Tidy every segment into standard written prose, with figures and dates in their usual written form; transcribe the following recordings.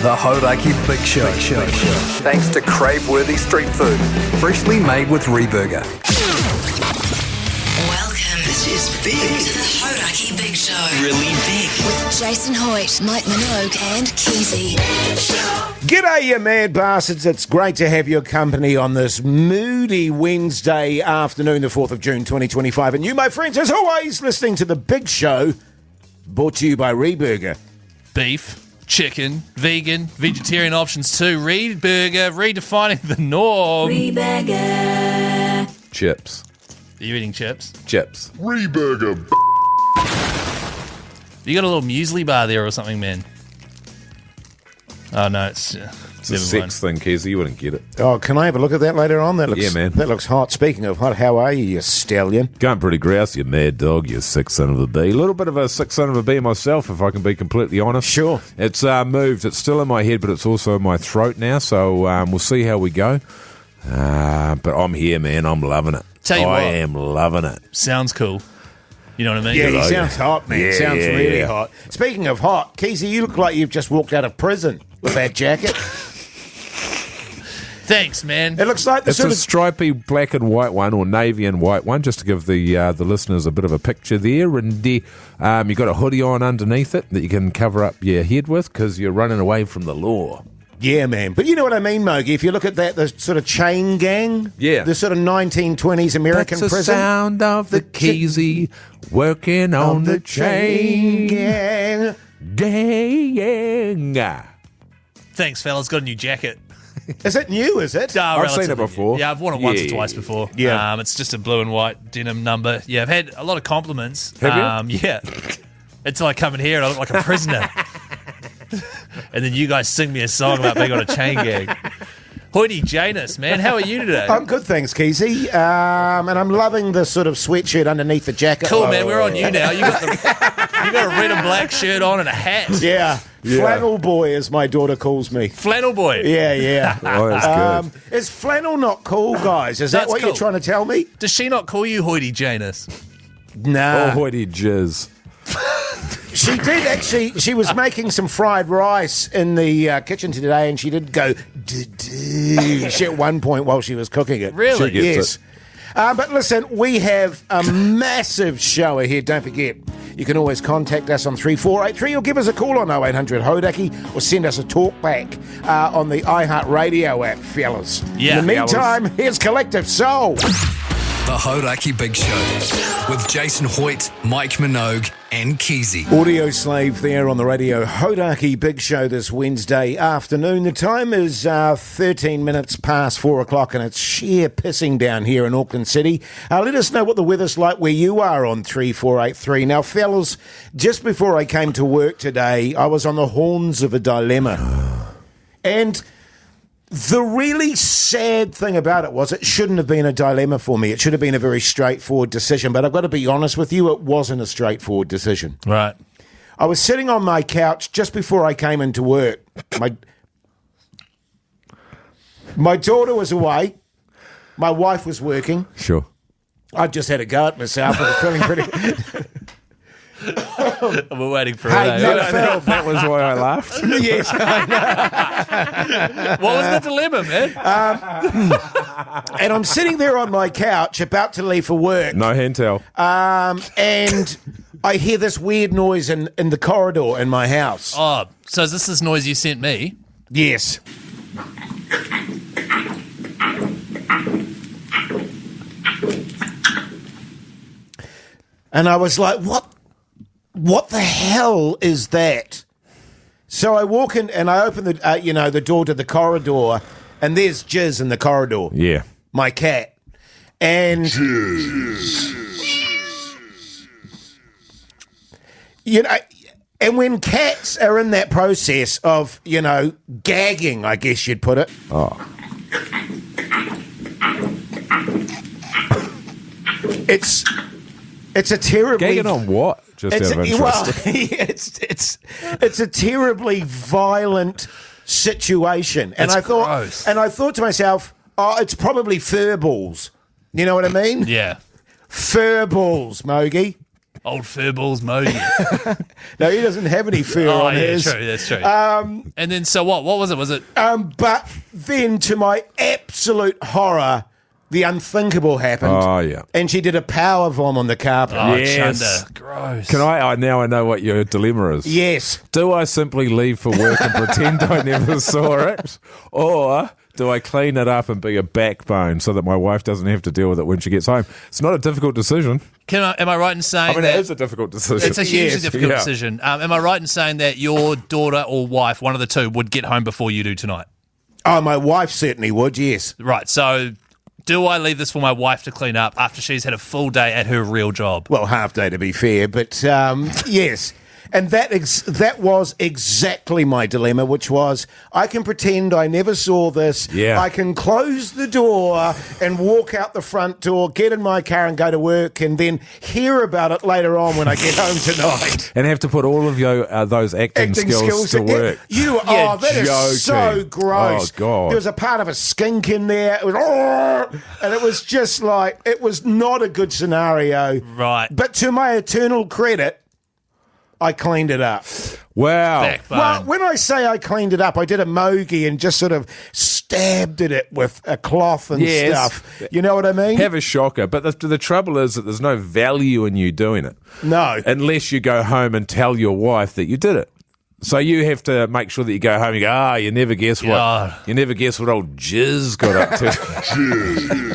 The Hauraki Big Show. Thanks to crave-worthy street food, freshly made with Reburger. Welcome. This is big. To the Hauraki Big Show. Really big. With Jason Hoyte, Minogue and Keyzie. G'day, you mad bastards. It's great to have your company on this moody Wednesday afternoon, the 4th of June, 2025. And you, my friends, as always, listening to The Big Show, brought to you by Reburger. Beef, chicken, vegan, vegetarian options too. Reburger, redefining the norm. Reburger. Chips. Are you eating chips? Chips. Reburger. You got a little muesli bar there or something, man? Oh, no, it's It's a sex thing, Keyzie. You wouldn't get it. Oh, can I have a look at that later on? That looks, Yeah, man. That looks hot. Speaking of hot, how are you, you stallion? Going pretty grouse, you mad dog, you sick son of a bee. A little bit of a sick son of a bee myself, if I can be completely honest. Sure. It's moved. It's still in my head, but it's also in my throat now, so we'll see how we go. But I'm here, man. I'm loving it. Tell you I what. am loving it. Sounds cool. You know what I mean? Yeah, he sounds hot, man. Yeah, Sounds yeah, really yeah. hot. Speaking of hot, Keyzie, you look like you've just walked out of prison with that jacket. Thanks, man. It looks like the It's sort a of... stripy black and white one, or navy and white one, just to give the listeners a bit of a picture there. And you got a hoodie on underneath it that you can cover up your head with because you're running away from the law. Yeah, man. But you know what I mean, Mogey? If you look at that, the sort of chain gang, Yeah. the sort of 1920s American That's the prison. sound of the Keyzie working on the chain gang. gang. Thanks, fellas. Got a new jacket. Is it new, is it? I've seen it before. Yeah, I've worn it once or Yeah. twice before. Yeah. It's just a blue and white denim number. Yeah, I've had a lot of compliments. Have you? Yeah. Until I come in here and I look like a prisoner. And then you guys sing me a song about being on a chain gang. Hoyte Janus, man, how are you today? I'm good, thanks, Keyzie. And I'm loving the sort of sweatshirt underneath the jacket. Cool, man. We're on you now. You got a red and black shirt on and a hat. Yeah. Flannel boy, as my daughter calls me. Flannel boy. Yeah, yeah. Oh, that's good. Is flannel not cool, guys? Is that That's what cool. you're trying to tell me? Does she not call you Hoyte Janus? Nah. Oh, hoity jizz. She did actually. She was making some fried rice in the kitchen today, and she did go at one point while she was cooking it. Really? She gets Yes. But listen, we have a massive show ahead. Don't forget, you can always contact us on 3483 or give us a call on 0800 Hauraki or send us a talk back on the iHeartRadio app, fellas. Yeah, In the meantime, here's Collective Soul. The Hauraki Big Show with Jason Hoyte, Mike Minogue, and Keyzie. Audio slave there on the Radio Hauraki Big Show this Wednesday afternoon. The time is 13 minutes past 4 o'clock and it's sheer pissing down here in Auckland City. Let us know what the weather's like where you are on 3483. Now, fellas, just before I came to work today, I was on the horns of a dilemma. And the really sad thing about it was it shouldn't have been a dilemma for me. It should have been a very straightforward decision. But I've got to be honest with you, it wasn't a straightforward decision. Right. I was sitting on my couch just before I came into work. My daughter was away. My wife was working. Sure. I just had a go at myself. I was feeling pretty... We're waiting for Hey, it. no, eh? Phil. That was why I laughed. Yes. What was the dilemma, man? And I'm sitting there on my couch about to leave for work. No hand towel. And I hear this weird noise in the corridor in my house. Oh, so is this noise you sent me? Yes. And I was like, what the hell is that? So I walk in and I open the, the door to the corridor, and there's Jizz in the corridor. Yeah. My cat. And and when cats are in that process of, gagging, I guess you'd put it. Oh. It's a terribly Gagging on what? Just out of interest. it's a terribly violent situation. And It's gross. I thought to myself, oh, it's probably fur balls. You know what I mean? Yeah. Fur balls, Mogey. Old furballs Mogey. No, he doesn't have any fur on his. True, that's true. And then, so what? What was it? Was it? But then, to my absolute horror, the unthinkable happened. Oh, yeah. And she did a power vom on the carpet. Oh, Yes. Chunder. Gross. Can I now I know what your dilemma is. Yes. Do I simply leave for work and pretend I never saw it? Or do I clean it up and be a backbone so that my wife doesn't have to deal with it when she gets home? It's not a difficult decision. Am I right in saying It that is a difficult decision. it's a hugely Yes. difficult Yeah. decision? Am I right in saying that your daughter or wife, one of the two, would get home before you do tonight? Oh, my wife certainly would, yes. Right. So, do I leave this for my wife to clean up after she's had a full day at her real job? Well, half day to be fair, but yes. And that was exactly my dilemma, which was I can pretend I never saw this. Yeah. I can close the door and walk out the front door, get in my car and go to work, and then hear about it later on when I get home tonight. And have to put all of your those acting skills to work. That is so joking. gross. Oh, God. There was a part of a skink in there. It was, and it was just like, it was not a good scenario. Right. But to my eternal credit, I cleaned it up. Wow. Backbone. Well, when I say I cleaned it up, I did a Mogey and just sort of stabbed at it with a cloth and Yes. stuff. You know what I mean? Have a shocker. But the trouble is that there's no value in you doing it. No. Unless you go home and tell your wife that you did it. So you have to make sure that you go home and you go, you never guess what. God. You never guess what old Jizz got up to.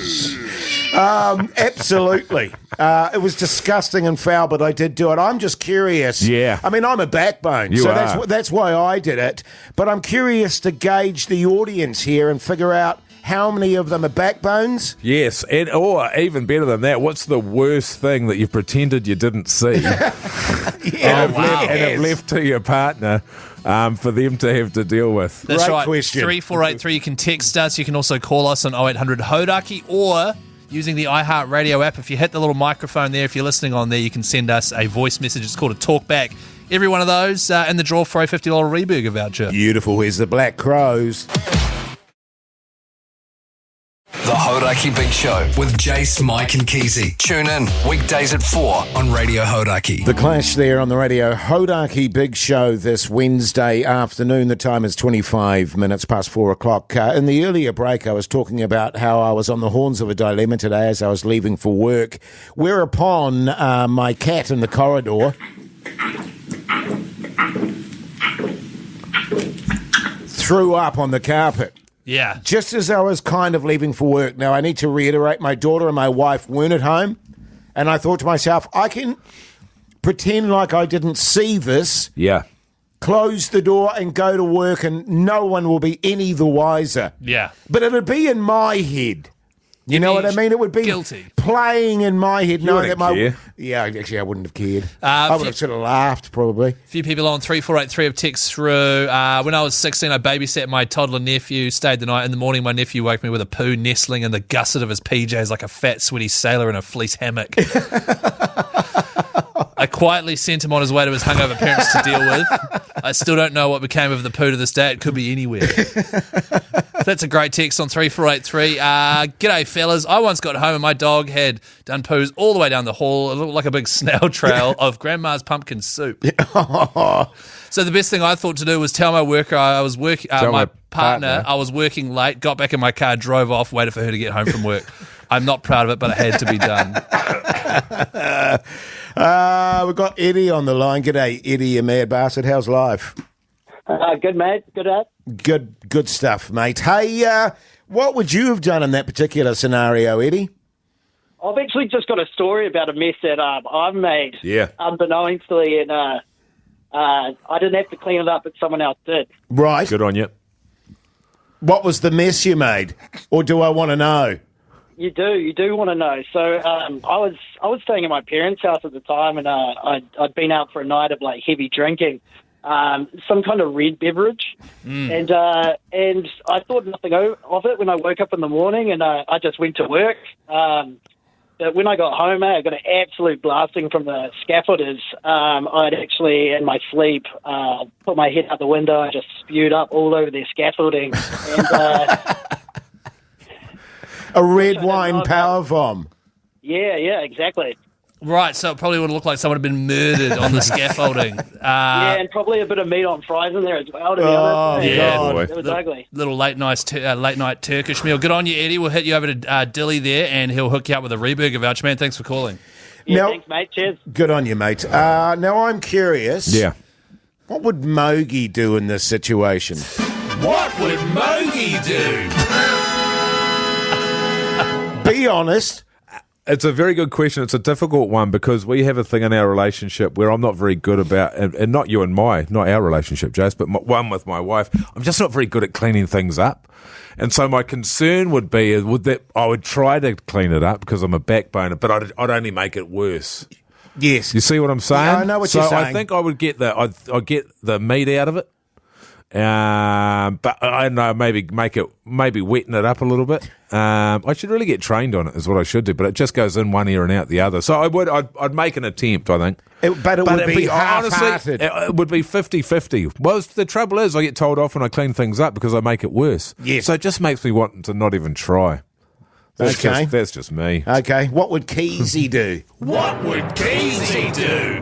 Absolutely. It was disgusting and foul, but I did do it. I'm just curious. Yeah. I mean, I'm a backbone, You so are. that's why I did it. But I'm curious to gauge the audience here and figure out how many of them are backbones. Yes, or even better than that, what's the worst thing that you've pretended you didn't see and have left to your partner for them to have to deal with? That's Great right. question. 3483. You can text us. You can also call us on 0800 Hauraki or using the iHeartRadio app. If you hit the little microphone there, if you're listening on there, you can send us a voice message. It's called a talkback. Every one of those in the draw for a $50 Reburger voucher. Beautiful. Here's the Black Crows. The Hauraki Big Show with Jase, Mike and Keyzie. Tune in weekdays at 4 on Radio Hauraki. The Clash there on the Radio Hauraki Big Show this Wednesday afternoon. The time is 25 minutes past 4 o'clock. In the earlier break, I was talking about how I was on the horns of a dilemma today as I was leaving for work, whereupon my cat in the corridor threw up on the carpet. Yeah. Just as I was kind of leaving for work. Now, I need to reiterate, my daughter and my wife weren't at home. And I thought to myself, I can pretend like I didn't see this, Yeah. close the door and go to work and no one will be any the wiser. Yeah. But it'd be in my head. You know what I mean? It would be guilty. playing in my head. knowing wouldn't that my care. Yeah, actually, I wouldn't have cared. I would have sort of laughed, probably. A few people on 3483 have text through. When I was 16, I babysat my toddler nephew, stayed the night. In the morning, my nephew woke me with a poo nestling in the gusset of his PJs like a fat, sweaty sailor in a fleece hammock. I quietly sent him on his way to his hungover parents to deal with. I still don't know what became of the poo to this day. It could be anywhere. That's a great text on 3483. G'day, fellas. I once got home and my dog had done poos all the way down the hall. It looked like a big snail trail of Grandma's pumpkin soup. So the best thing I thought to do was tell my worker I was working, my partner, I was working late, got back in my car, drove off, waited for her to get home from work. I'm not proud of it, but it had to be done. We've got Eddie on the line. G'day, Eddie, you mad bastard. How's life? Good, mate. Good up. Good stuff, mate. Hey, what would you have done in that particular scenario, Eddie? I've actually just got a story about a mess that I've made. Yeah. Unbeknownstly, and I didn't have to clean it up, but someone else did. Right. Good on you. What was the mess you made? Or do I want to know? You do want to know. So I was staying at my parents' house at the time, and I'd been out for a night of like heavy drinking, some kind of red beverage, and I thought nothing of it when I woke up in the morning, and I just went to work. But when I got home, I got an absolute blasting from the scaffolders. I'd actually, in my sleep, put my head out the window. I just spewed up all over their scaffolding. And, a red wine power bomb. yeah, exactly. Right, so it probably would look like someone had been murdered on the scaffolding. Yeah, and probably a bit of meat on fries in there as well, to be honest. yeah. Boy. It was ugly. Little late night Turkish meal. Good on you, Eddie. We'll hit you over to Dilly there, and he'll hook you up with a Reburger voucher, man. Thanks for calling. Yeah, Now- thanks, mate. Cheers. Good on you, mate. Now, I'm curious. Yeah. What would Mogey do in this situation? What would Mogey do? Be honest. It's a very good question. It's a difficult one because we have a thing in our relationship where I'm not very good about, and not you and not our relationship, Jase, but one with my wife. I'm just not very good at cleaning things up. And so my concern would be that I would try to clean it up because I'm a backboner, but I'd only make it worse. Yes. You see what I'm saying? Yeah, I know what you're saying. I think I would get I'd get the meat out of it. But I don't know, maybe wetten it up a little bit. I should really get trained on it, is what I should do. But it just goes in one ear and out the other. So I'd make an attempt, I think. But it would it'd be honestly, half-hearted. it would be 50-50. Well, the trouble is, I get told off when I clean things up because I make it worse. Yes. So it just makes me want to not even try. Okay. That's just me. Okay, what would Keyzie do? What would Keyzie do?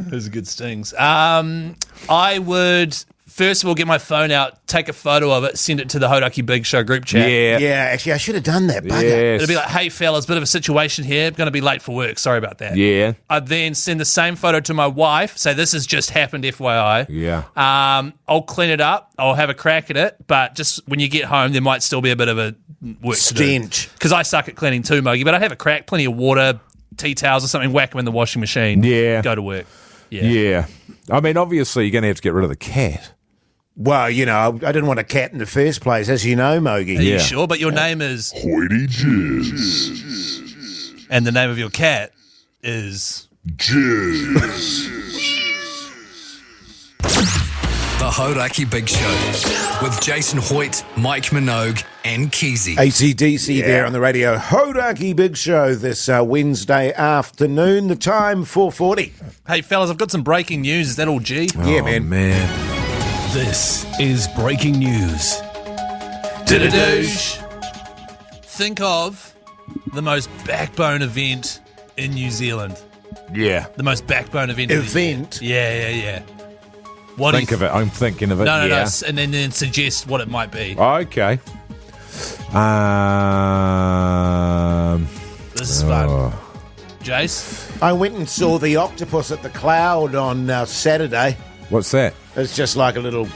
Those are good stings. I would, first of all, get my phone out, take a photo of it, send it to the Hauraki Big Show group chat. Yeah. Yeah, actually, I should have done that, bugger. Yes. It'll be like, hey, fellas, bit of a situation here. Going to be late for work. Sorry about that. Yeah. I'd then send the same photo to my wife, say this has just happened, FYI. Yeah. I'll clean it up. I'll have a crack at it. But just when you get home, there might still be a bit of a work Stench. Because I suck at cleaning too, Mogey. But I'd have a crack, plenty of water, tea towels or something, whack them in the washing machine. Yeah. Go to work. Yeah. I mean, obviously, you're going to have to get rid of the cat. Well, you know, I didn't want a cat in the first place, as you know, Mogey. Are you sure? But your name is Hoyte Jizz. and the name of your cat is Jizz. The Hauraki Big Show with Jason Hoyte, Mike Minogue, and Keyzie. AC/DC there on the Radio Hauraki Big Show this Wednesday afternoon. The time 4:40. Hey, fellas, I've got some breaking news. Is that all G? Yeah, man. This is breaking news. Didadoosh. Think of the most backbone event in New Zealand. Yeah. The most backbone event. Event? Yeah. What Think of it. I'm thinking of it. No. Yeah. And then suggest what it might be. Okay. This is fun. Jase? I went and saw the octopus at the Cloud on Saturday. What's that? It's just like a little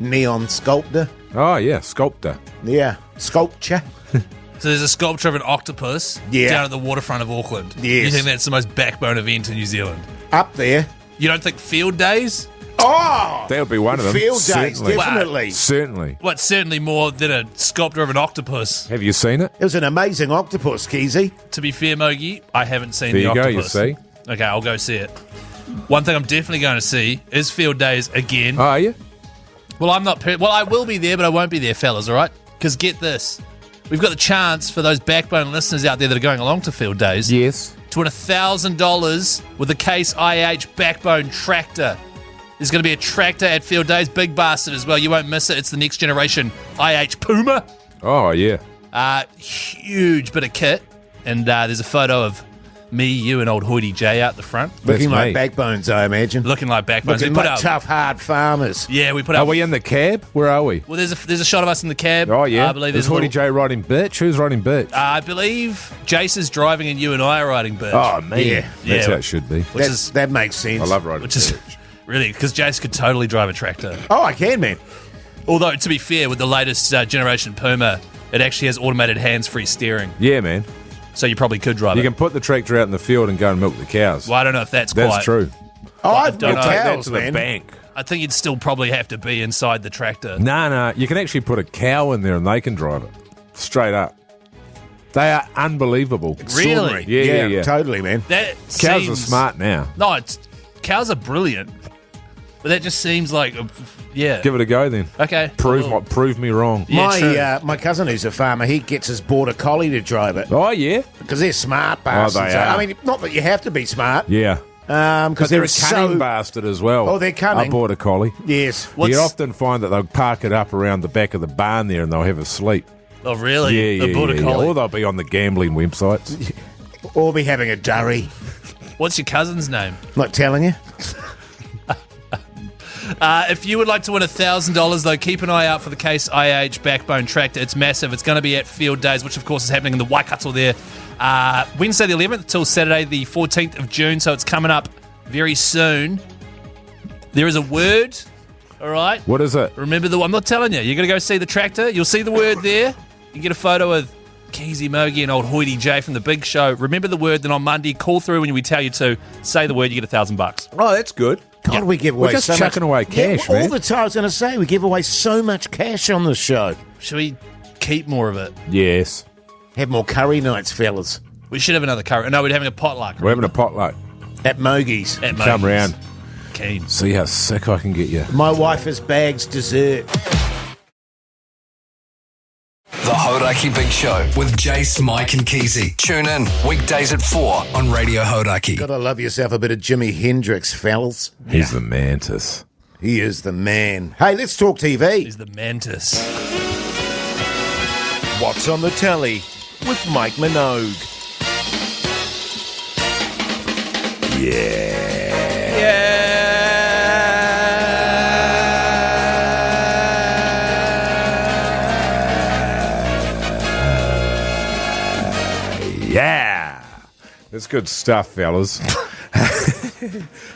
neon sculptor. Oh, yeah, sculptor. Yeah, sculpture. So there's a sculpture of an octopus down at the waterfront of Auckland. Yes. You think that's the most backbone event in New Zealand? Up there. You don't think Field Days? Oh! That would be one of them. Field days, Certainly. definitely. Certainly. Well, it's certainly more than a sculpture of an octopus. Have you seen it? It was an amazing octopus, Keyzie. To be fair, Mogey, I haven't seen There the you go, octopus. you see. Okay, I'll go see it. One thing I'm definitely going to see is Field Days again. Oh, are you? Well, I will be there, but I won't be there, fellas, all right? Because get this. We've got the chance for those backbone listeners out there that are going along to Field Days Yes. to win $1,000 with the Case IH Backbone Tractor. There's going to be a tractor at Field Days, big bastard as well. You won't miss it. It's the next generation IH Puma. Oh, yeah. Huge bit of kit. And there's a photo of me, you, and old Hoyte J out the front. Looking That's like me. backbones, I imagine. Looking like backbones. Looking We put like out, tough, hard farmers. yeah, we put Are out. we in the cab? Where are we? Well, there's a shot of us in the cab. Oh, yeah. I believe Is there's a Hoyte little, J riding bitch? Who's riding bitch? I believe Jase is driving and you and I are riding bitch. oh, me. yeah. That's Yeah. how it should be. Which is That makes sense. I love riding which is bitch. really because Jase could totally drive a tractor. Oh, I can, man. Although to be fair, with the latest generation Puma, it actually has automated hands-free steering, Yeah, man. so you probably could drive You it. can put the tractor out in the field and go and milk the cows. Well, I don't know if that's That's quite true. Oh, I've don't got know. Take that cows, to the man. bank. I think you'd still probably have to be inside the tractor. No. You can actually put a cow in there and they can drive it. Straight up. They are unbelievable. Really? Yeah. Totally, man. That Cows seems, are smart now. No, cows are brilliant, but that just seems like, yeah. Give it a go then. Okay. Prove me wrong. Yeah, true. My cousin who's a farmer, he gets his border collie to drive it Oh, yeah? because they're smart bastards. they are. I mean, not that you have to be smart, Yeah. because But they're a cunning bastard as well. Oh, they're cunning. I bought a collie. Yes. What's- You often find that they'll park it up around the back of the barn there and they'll have a sleep. Oh, really? Yeah, The Border Collie. Or they'll be on the gambling websites. Or be having a durry. What's your cousin's name? Not telling you. If you would like to win $1,000, though, keep an eye out for the Case IH Backbone Tractor. It's massive. It's going to be at Field Days, which, of course, is happening in the Waikato there. Wednesday the 11th till Saturday the 14th of June, so it's coming up very soon. There is a word, all right? What is it? Remember I'm not telling you. You're going to go see the tractor. You'll see the word there. You get a photo with Keyzie, Mogey and old Hoyte J from the Big Show. Remember the word, then on Monday, call through when we tell you to. Say the word, you get $1,000. Oh, that's good. God, we give away We're just so chucking much away cash, all man. the time. I was going to say, we give away so much cash on the show. Should we keep more of it? Yes. Have more curry nights, fellas. We should have another curry. No, we're having a potluck. We're having a potluck. At Mogey's. At Come Mogey's. round. Keen. See how sick I can get you. My wife has bags dessert. The Hauraki Big Show with Jase, Mike and Keyzie. Tune in weekdays at 4 on Radio Hauraki. Gotta love yourself a bit of Jimi Hendrix, fellas. He's the mantis. He is the man. Hey, let's talk TV. He's the mantis. What's on the telly with Mike Minogue? Yeah. That's good stuff, fellas.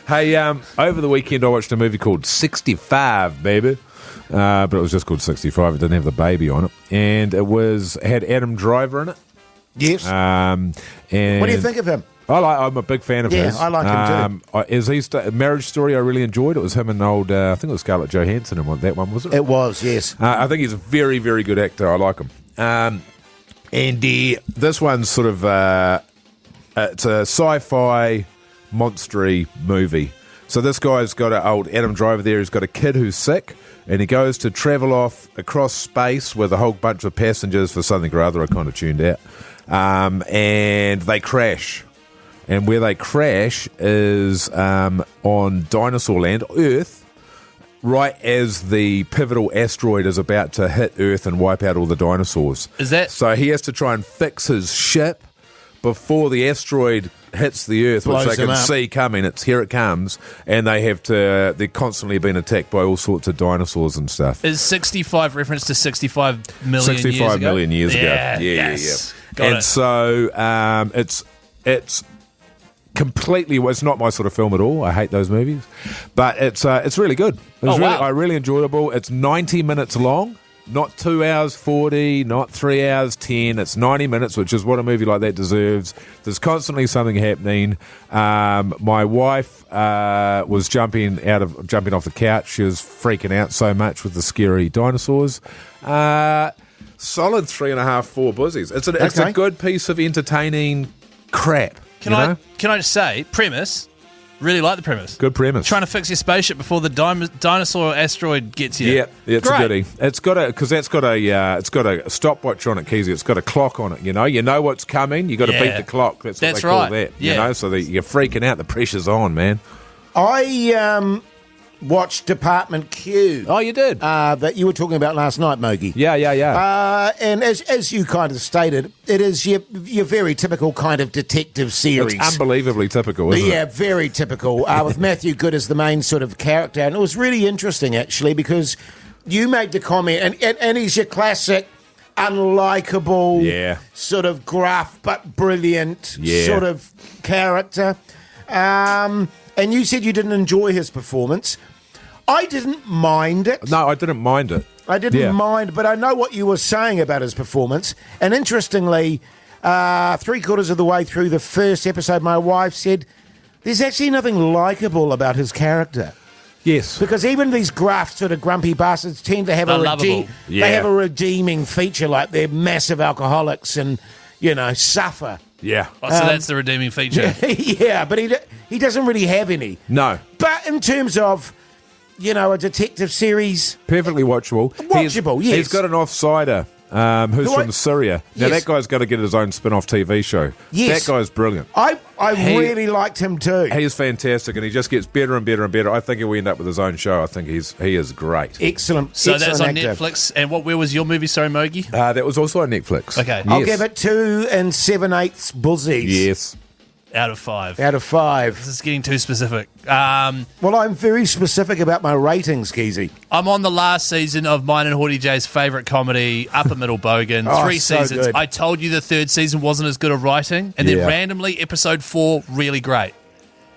Hey, over the weekend I watched a movie called 65, baby. But it was just called 65. It didn't have the baby on it. And it had Adam Driver in it. Yes. And What do you think of him? I'm a big fan of Yeah, his. I like him too. Marriage Story I really enjoyed. It was him and old, I think it was Scarlett Johansson in that one, was it? It was, yes. I think he's a very, very good actor. I like him. And this one's sort of it's a sci-fi monstery movie. So this guy's got an old Adam Driver there. He's got a kid who's sick, and he goes to travel off across space with a whole bunch of passengers for something or other. I kind of tuned out. And they crash. And where they crash is on Dinosaur Land, Earth, right as the pivotal asteroid is about to hit Earth and wipe out all the dinosaurs. Is that... So he has to try and fix his ship before the asteroid hits the Earth, Blows which they them can up. see coming. Here it comes, and they're constantly being attacked by all sorts of dinosaurs and stuff. Is 65 reference to 65 million years ago? 65 million years ago. Yeah, Yeah. Got And it. so it's completely. Well, it's not my sort of film at all. I hate those movies, but it's really good. I really enjoyable. It's 90 minutes long, not 2 hours 40, not 3 hours 10. It's 90 minutes, which is what a movie like that deserves. There's constantly something happening. My wife was jumping off the couch. She was freaking out so much with the scary dinosaurs. Solid 3.5, 4 boozies. It's a good piece of entertaining crap. Can I just say, premise, really like the premise. Good premise. Trying to fix your spaceship before the dinosaur asteroid gets you. Yeah, it's Great. a goodie. It's got a stopwatch on it, Keyzie. It's got a clock on it. You know what's coming. You got to beat the clock. That's what they call right. that. Yeah. You know, so that you're freaking out. The pressure's on, man. I watched Department Q. Oh, you did. That you were talking about last night, Mogey. Yeah. And as you kind of stated, it is your very typical kind of detective series. It's unbelievably typical, isn't Yeah, it? very typical. With Matthew Good as the main sort of character. And it was really interesting, actually, because you made the comment, and he's your classic unlikable, sort of gruff but brilliant sort of character. And you said you didn't enjoy his performance. I didn't mind it. No, I didn't mind it. I didn't mind, but I know what you were saying about his performance. And interestingly, 3/4 of the way through the first episode, my wife said, there's actually nothing likable about his character. Yes. Because even these gruff, sort of grumpy bastards tend to have They're they have a redeeming feature, like they're massive alcoholics and, suffer. Yeah. Oh, so that's the redeeming feature. Yeah, but he doesn't really have any. No. But in terms of, a detective series, Perfectly watchable. Watchable, yes. He's got an offsider who's Who from Syria. Now, Yes. that guy's got to get his own spin-off TV show. Yes. That guy's brilliant. I really liked him too. He is fantastic, and he just gets better and better and better. I think he'll end up with his own show. I think he is great. Excellent. So that's excellent on actor. Netflix. And where was your movie, sorry, Mogey? That was also on Netflix. Okay. I'll Yes. give it 2 7/8 Boozies Yes. Out of 5. out of 5. This is getting too specific. Well, I'm very specific about my ratings, Keyzie. I'm on the last season of mine and Hoyte J's favourite comedy, Upper Middle Bogan. Oh, 3 so seasons. good. I told you the 3rd season wasn't as good at writing, and then Yeah. randomly, episode 4, really great.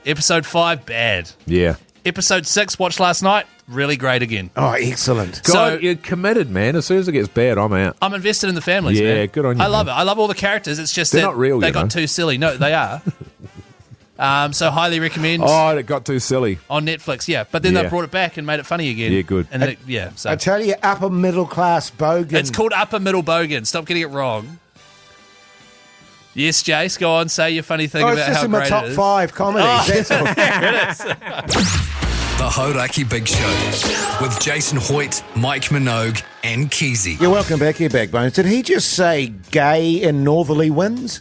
Episode 5, bad. Yeah. Episode 6, watched last night, really great again. Oh, excellent. God, So- you're committed, man. As soon as it gets bad, I'm out. I'm invested in the families, Yeah, man. good on you, I love man. it. I love all the characters. It's just They're that not real, they you got know. too silly. No, they are. So highly recommend Oh, it got too silly. on Netflix, yeah. But then they Yeah. brought it back and made it funny again. Yeah, good. And then so I tell you, upper middle class Bogan. it's called Upper Middle Bogan. Stop getting it wrong. Yes, Jase, go on, say your funny thing Oh, about it's just how in my great top it is. 5 comedies. That's all. The Hauraki Big Show with Jason Hoyte, Mike Minogue, and Keyzie. You're welcome back here, Backbones. Did he just say gay in northerly winds?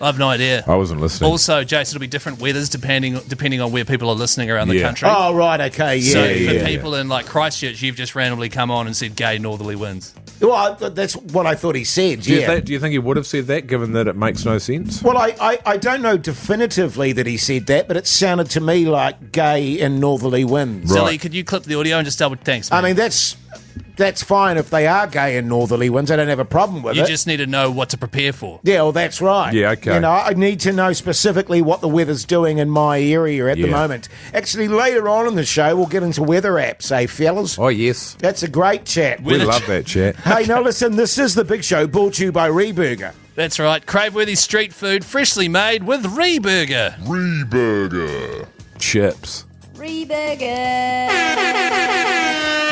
I have no idea. I wasn't listening. Also, Jase, it'll be different weathers depending on where people are listening around the Yeah. country. Oh, right, okay, yeah. So yeah, for yeah. people in like Christchurch, you've just randomly come on and said gay northerly winds. Well, that's what I thought he said, do, you yeah. do you think he would have said that, given that it makes no sense? Well, I don't know definitively that he said that, but it sounded to me like gay in northerly winds. Silly, could you clip the audio and just double thanks? I man. mean, that's fine if they are gay in northerly winds. I don't have a problem with you it. just need to know what to prepare for. Yeah, well, that's right. Yeah, okay. You know, I need to know specifically what the weather's doing in my area at the Yeah. moment. Actually, later on in the show, we'll get into weather apps, eh, fellas? Oh, yes. That's a great chat. We love that chat. Hey, now listen, this is The Big Show, brought to you by Reburger. That's right, crave-worthy street food, freshly made with Reburger. Reburger. Chips. Reburger.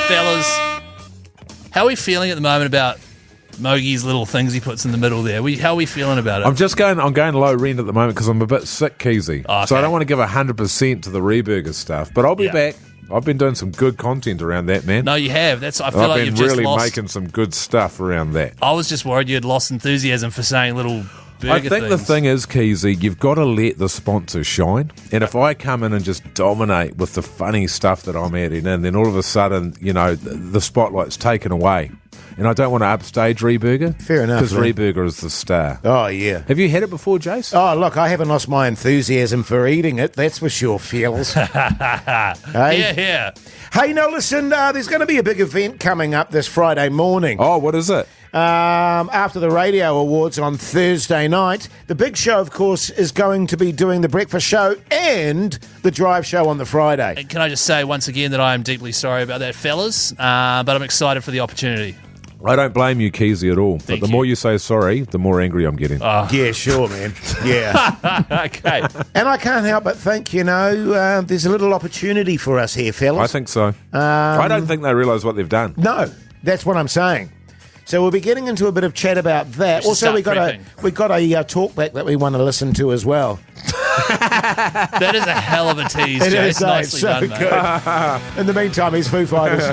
Fellas, how are we feeling at the moment about Mogey's little things he puts in the middle there? How are we feeling about it? I'm going low rent at the moment because I'm a bit sick, Keyzie. Oh, okay. So I don't want to give 100% to the Reburger stuff, but I'll be Yeah. back. I've been doing some good content around that, man. No, you have. I feel I've like been you've just really lost. making some good stuff around that. I was just worried you had lost enthusiasm for saying little burger I think the things. thing is, Keyzie, you've got to let the sponsor shine. And if I come in and just dominate with the funny stuff that I'm adding in, then all of a sudden, you know, the spotlight's taken away. And I don't want to upstage Reburger. Fair enough, Because man. Reburger is the star. Oh, yeah. Have you had it before, Jase? Oh, look, I haven't lost my enthusiasm for eating it, that's for sure, fellas. Hey? Yeah. Hey, no, listen, there's going to be a big event coming up this Friday morning. Oh, what is it? After the Radio Awards on Thursday night, the Big Show, of course, is going to be doing the breakfast show and the drive show on the Friday. And can I just say once again that I am deeply sorry about that, fellas, but I'm excited for the opportunity. I don't blame you, Keyzie, at all. Thank but the you. more you say sorry, the more angry I'm getting. Yeah, sure, man. Yeah. Okay. And I can't help but think, you know, there's a little opportunity for us here, fellas. I think so. I don't think they realise what they've done. No, that's what I'm saying. So we'll be getting into a bit of chat about that. should Also, start we got a talk back that we want to listen to as well. That is a hell of a tease, It Jase. is, Nicely so done, mate. good. In the meantime, he's Foo Fighters.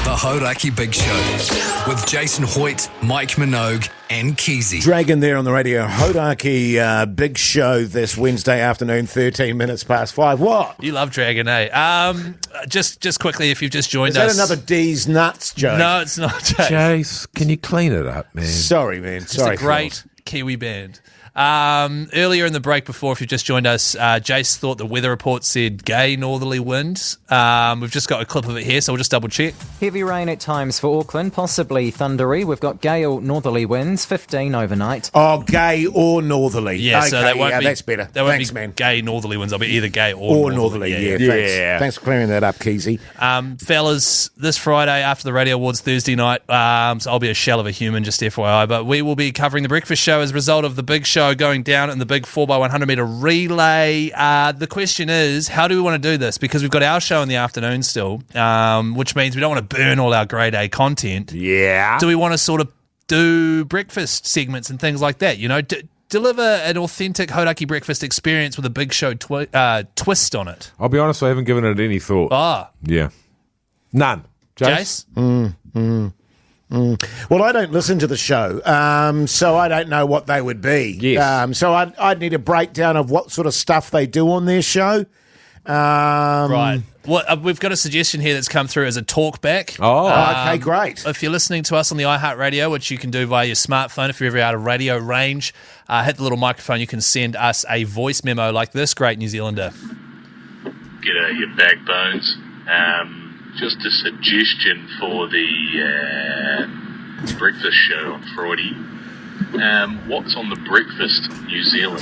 The Hauraki Big Show with Jason Hoyte, Mike Minogue, and Keyzie. Dragon there on the Radio Hauraki Big Show this Wednesday afternoon, 13 minutes past 5. What? You love Dragon, eh? Just quickly, if you've just joined Is that us. another D's nuts joke? No, it's not, Jase. Jase, can you clean it up, man? Sorry, man. It's Sorry. a great Kiwi band. Earlier in the break before, if you've just joined us, Jase thought the weather report said gay northerly winds. We've just got a clip of it here, so we'll just double check. Heavy rain at times for Auckland, possibly thundery. We've got gale northerly winds, 15 overnight. Oh, gay or northerly. Yeah, okay, so that won't be. that's better. That won't Thanks, be man. gay northerly winds. I'll be either gay or Northerly, yeah. Yeah. Thanks for clearing that up, Keyzie. Fellas, this Friday after the Radio Awards Thursday night, so I'll be a shell of a human, just FYI, but we will be covering the breakfast show as a result of the big show going down in the big 4x100 metre relay. The question is, how do we want to do this? Because we've got our show in the afternoon still, which means we don't want to burn all our grade A content. Yeah. Do we want to sort of do breakfast segments and things like that? You know, deliver an authentic Hauraki breakfast experience with a big show twist on it. I'll be honest, I haven't given it any thought. Ah, Yeah. None. Jase? Well, I don't listen to the show, so I don't know what they would be. Yes. So I'd need a breakdown of what sort of stuff they do on their show. Right. Well, we've got a suggestion here that's come through as a talkback. Okay, great. If you're listening to us on the iHeartRadio, which you can do via your smartphone, if you're ever out of radio range, hit the little microphone. You can send us a voice memo like this. Great New Zealander. G'day, you backbones. Just a suggestion for the breakfast show on Friday. What's on the breakfast, New Zealand?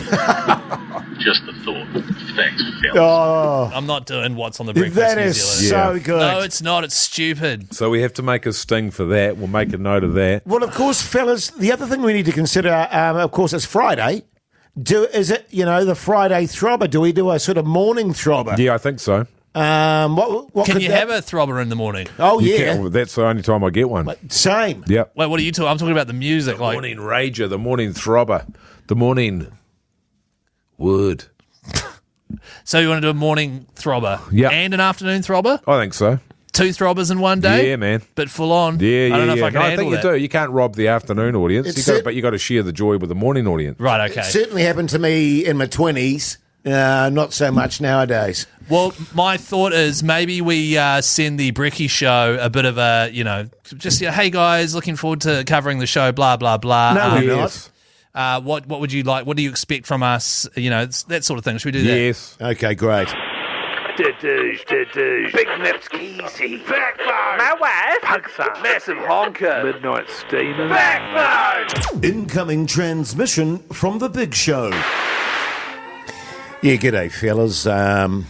Just a thought. Thanks, fellas. Oh, I'm not doing what's on the breakfast that New is Zealand. so good. No, it's not. It's stupid. So we have to make a sting for that. We'll make a note of that. Well, of course, fellas, the other thing we need to consider, of course, is Friday. Is it, the Friday throbber? Do we do a sort of morning throbber? Yeah, I think so. What Can could you have a throbber in the morning? Oh, You yeah. can- that's the only time I get one. Same. Yep. Wait, what are you talking? I'm talking about the music. The morning rager, the morning throbber, the morning wood. So you want to do a morning throbber Yeah. and an afternoon throbber? I think so. 2 throbbers in one day? Yeah, man. But full on? Yeah, I don't know if I can No, I handle think that. you do. You can't rob the afternoon audience, but you got to share the joy with the morning audience. Right, okay. It certainly happened to me in my 20s. Not so much nowadays. Well, my thought is maybe we send the Brekkie show a bit of a, hey guys, looking forward to covering the show, blah, blah, blah. No, we're not. What would you like? What do you expect from us? It's that sort of thing. Should we do that? Yes. Okay, great. Big Nips Keyzie. Backbone. My wife. Pugson. Massive honker. Midnight steamer. Backbone. Incoming transmission from the Big Show. Yeah, g'day, fellas.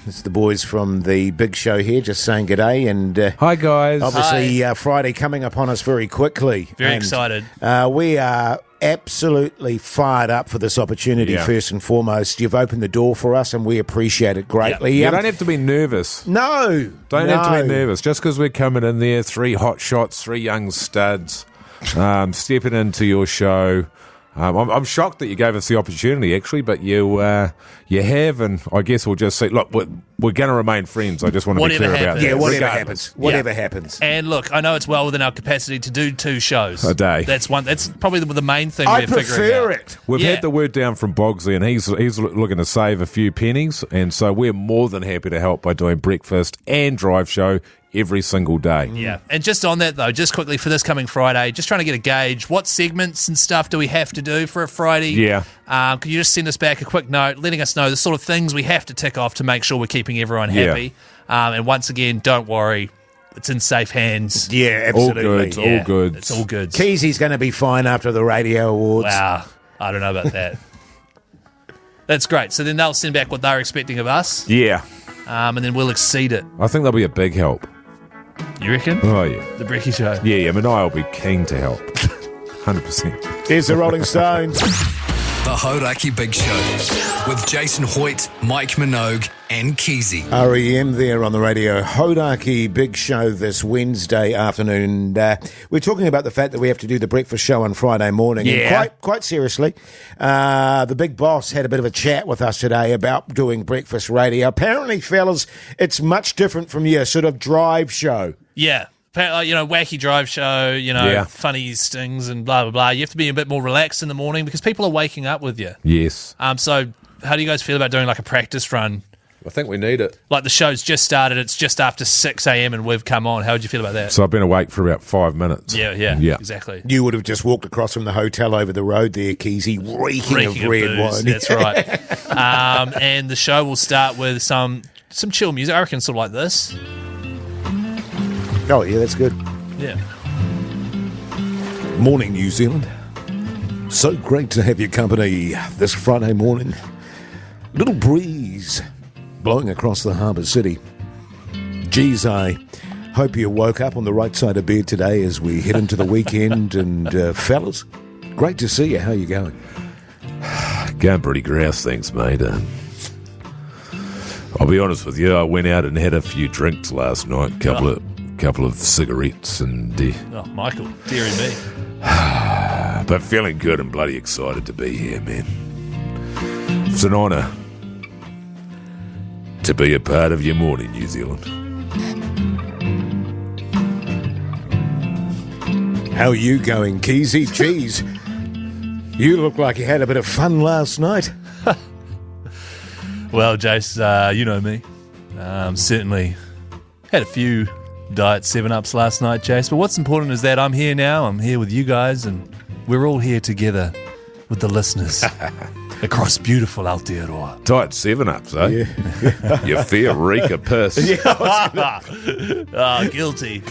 It's the boys from the Big Show here, just saying g'day. And Hi, guys. obviously, Friday coming upon us very quickly. Very And, excited. We are absolutely fired up for this opportunity, Yeah. first and foremost. You've opened the door for us, and we appreciate it greatly. You don't have to be nervous. No. Don't have to be nervous. Just because we're coming in there, 3 hot shots, 3 young studs, stepping into your show. I'm shocked that you gave us the opportunity, actually, but you have, and I guess we'll just see. Look, we're going to remain friends. I just want to be Whatever clear about happens. that. Yeah, whatever Regardless. happens. Whatever happens. And look, I know it's well within our capacity to do 2 shows A day. That's probably the main thing I we're figuring prefer out. it. We've Yeah. had the word down from Bogsley, and he's looking to save a few pennies, and so we're more than happy to help by doing breakfast and drive show every single day. Yeah, and just on that though, just quickly for this coming Friday, just trying to get a gauge. What segments and stuff do we have to do for a Friday? Yeah. Could you just send us back a quick note, letting us know the sort of things we have to tick off to make sure we're keeping everyone happy? And once again, don't worry, it's in safe hands. Yeah, All absolutely. good. Yeah, All good. It's all good. Keyzie's going to be fine after the radio awards. Wow, I don't know about that. That's great. So then they'll send back what they're expecting of us, Yeah. and then we'll exceed it. I think that'll be a big help. You reckon? Oh, yeah. The Brekkie Show. Yeah, I mean, I'll be keen to help. 100%. Here's the Rolling Stones. The Hauraki Big Show with Jason Hoyte, Mike Minogue, and Keyzie. REM there on the Radio Hauraki Big Show this Wednesday afternoon. We're talking about the fact that we have to do the breakfast show on Friday morning. Yeah. And quite seriously, the big boss had a bit of a chat with us today about doing breakfast radio. Apparently, fellas, it's much different from your sort of drive show. Yeah. Wacky drive show, Yeah. funny stings and blah, blah, blah. You have to be a bit more relaxed in the morning because people are waking up with you. Yes. So how do you guys feel about doing like a practice run? I think we need it. Like the show's just started, it's just after 6 a.m. and we've come on. How would you feel about that? So I've been awake for about 5 minutes. Yeah, exactly. You would have just walked across from the hotel over the road there, Keyzie, reeking of red booze, wine. That's right. And the show will start with some chill music. I reckon sort of like this. Oh, yeah, that's good. Yeah. Morning, New Zealand. So great to have your company this Friday morning. Little breeze blowing across the harbour city. Geez, I hope you woke up on the right side of bed today as we head into the weekend. And fellas, great to see you. How you going? Going pretty grouse, thanks, mate. I'll be honest with you, I went out and had a few drinks last night, couple of cigarettes, and Oh, Michael, dearie me. but feeling good and bloody excited to be here, man. It's an honour to be a part of your morning, New Zealand. How are you going, Keyzie? Jeez, you look like you had a bit of fun last night. Well, Jase, you know me. Certainly had a few Diet 7-Ups last night, Jase. But what's important is that I'm here now. I'm here with you guys, and we're all here together with the listeners across beautiful Aotearoa. Diet 7-Ups, eh? Yeah. You fear reek of piss. Oh, guilty.